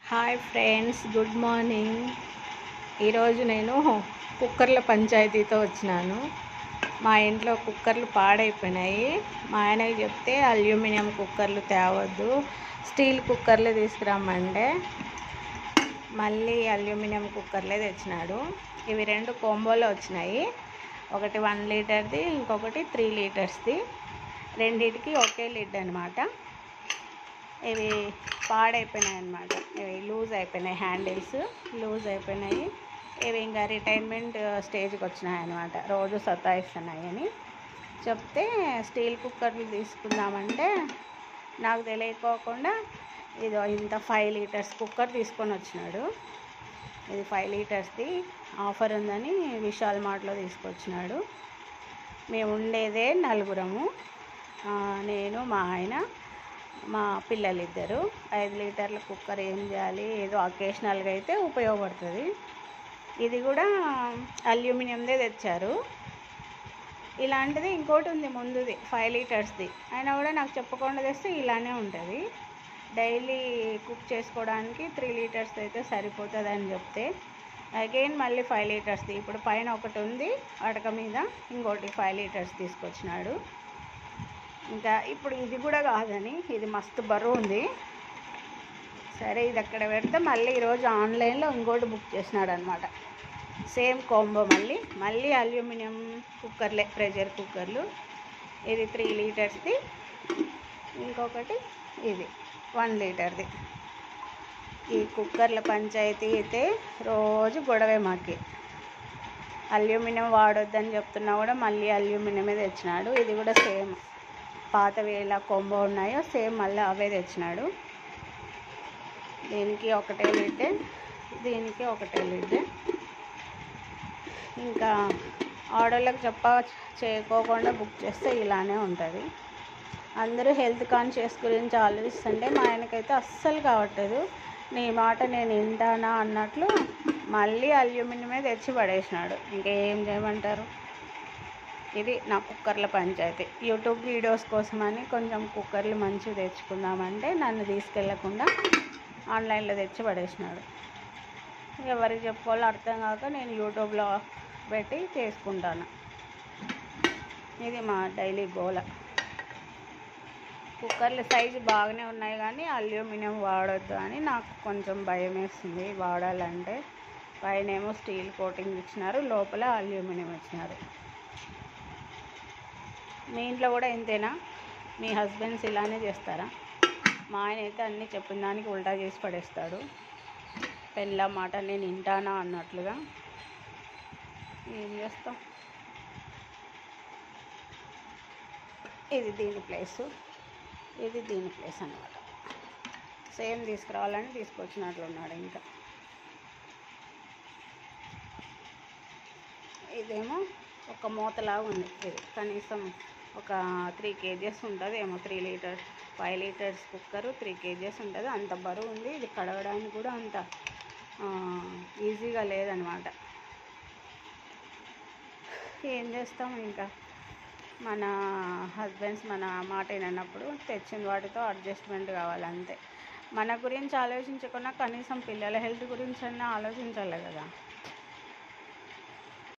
Hi friends, good morning. ఈరోజు నేను కుక్కర్ల పంచాయతీతో వచ్చినాను. మా ఇంట్లో కుక్కర్లు పాడైపోయినాయి. మా ఆయనకి చెప్తే అల్యూమినియం కుక్కర్లు తేవద్దు, స్టీల్ కుక్కర్లే తీసుకురమ్మంటే మళ్ళీ అల్యూమినియం కుక్కర్లే తెచ్చినాడు. ఇవి రెండు కోంబోలో వచ్చినాయి. ఒకటి 1 లీటర్ది, ఇంకొకటి 3 లీటర్స్ది. రెండిటికి ఒకే లిడ్ అనమాట. ఇవి పాడైపోయినాయి అన్నమాట. ఇవి లూజ్ అయిపోయినాయి, హ్యాండిల్స్ లూజ్ అయిపోయినాయి. ఇవి ఇంకా రిటైర్మెంట్ స్టేజ్కి వచ్చినాయి అన్నమాట. రోజు సతాయిస్తున్నాయి అని చెప్తే స్టీల్ కుక్కర్లు తీసుకుందామంటే నాకు తెలియకోకుండా ఇది ఇంత 5 లీటర్స్ కుక్కర్ తీసుకొని వచ్చినాడు. ఇది 5 లీటర్స్ది ఆఫర్ ఉందని విశాల్ మార్ట్లో తీసుకొచ్చినాడు. మేము ఉండేదే నలుగురము, నేను, మా ఆయన, మా పిల్లలిద్దరు. 5 లీటర్ల కుక్కర్ ఏం చేయాలి, ఏదో అకేషనల్గా అయితే ఉపయోగపడుతుంది. ఇది కూడా అల్యూమినియందే తెచ్చారు. ఇలాంటిది ఇంకోటి ఉంది ముందుది 5 లీటర్స్ది, అయినా కూడా నాకు చెప్పకుండా తెస్తే ఇలానే ఉంటుంది. డైలీ కుక్ చేసుకోవడానికి 3 లీటర్స్ అయితే సరిపోతుంది అని చెప్తే అగైన్ మళ్ళీ 5 లీటర్స్ది, ఇప్పుడు పైన ఒకటి ఉంది అడక మీద, ఇంకోటి 5 లీటర్స్ తీసుకొచ్చినాడు. ఇంకా ఇప్పుడు ఇది కూడా కాదని, ఇది మస్తు బరువు ఉంది. సరే ఇది అక్కడ పెడితే మళ్ళీ ఈరోజు ఆన్లైన్లో ఇంకోటి బుక్ చేసినాడు అనమాట. సేమ్ కాంబో, మళ్ళీ అల్యూమినియం కుక్కర్లే, ప్రెషర్ కుక్కర్లు. ఇది 3 లీటర్స్ది, ఇంకొకటి ఇది 1 లీటర్ది. ఈ కుక్కర్ల పంచాయతీ అయితే రోజు గొడవే మాకి. అల్యూమినియం వాడొద్దని చెప్తున్నా కూడా మళ్ళీ అల్యూమినియమే తెచ్చినాడు. ఇది కూడా సేమ్ పాతవి ఎలా కొంబో ఉన్నాయో సేమ్ మళ్ళీ అవే తెచ్చినాడు. దీనికి ఒకటే లిడ్, దీనికి ఒకటే లిడ్. ఇంకా ఆర్డర్లకు చేయకోకుండా బుక్ చేస్తే ఇలానే ఉంటుంది. అందరూ హెల్త్ కాన్షియస్ గురించి ఆలోచిస్తుంటే మా ఆయనకైతే అస్సలు కావట్లేదు. నీ మాట నేను వింటానా అన్నట్లు మళ్ళీ అల్యూమినియమే తెచ్చి పడేసినాడు. ఇంకేం చేయమంటారు. ఇది నా కుక్కర్ల పంచాయతీ. యూట్యూబ్ వీడియోస్ కోసమని కొంచెం కుక్కర్లు మంచివి తెచ్చుకుందామంటే నన్ను తీసుకెళ్లకుండా ఆన్లైన్లో తెచ్చి పడేసినాడు. ఎవరికి చెప్పుకోవాలో అర్థం కాక నేను యూట్యూబ్లో పెట్టి చేసుకుంటాను. ఇది మా డైలీ గోల. కుక్కర్ల సైజు బాగానే ఉన్నాయి కానీ అల్యూమినియం వాడొద్దు అని నాకు కొంచెం భయం వేస్తుంది వాడాలంటే. పైనేమో స్టీల్ కోటింగ్ ఇచ్చినారు, లోపల అల్యూమినియం ఇచ్చినారు. మీ ఇంట్లో కూడా ఇంతేనా? మీ హస్బెండ్స్ ఇలానే చేస్తారా? మా ఆయన అయితే అన్నీ చెప్పిన దానికి ఉల్టా చేసి పడేస్తాడు. పెళ్ళ మాట నేను వింటానా అన్నట్లుగా. ఏం చేస్తాం. ఇది దీని ప్లేసు, ఇది దీని ప్లేస్ అన్నమాట. సేమ్ తీసుకురావాలని తీసుకొచ్చినట్లున్నాడు. ఇంకా ఇదేమో ఒక మూతలాగా ఉంది. ఇది కనీసం ఒక 3 kgs ఉంటుంది ఏమో. 3 లీటర్స్ 5 లీటర్స్ కుక్కరు 3 kgs ఉంటుంది. అంత బరువు ఉంది. ఇది కడగడానికి కూడా అంత ఈజీగా లేదనమాట. ఏం చేస్తాం ఇంకా. మన హస్బెండ్స్ మన మాట వినప్పుడు తెచ్చిన వాటితో అడ్జస్ట్మెంట్ కావాలంతే. మన గురించి ఆలోచించకుండా కనీసం పిల్లల హెల్త్ గురించి అన్నా ఆలోచించాలి కదా.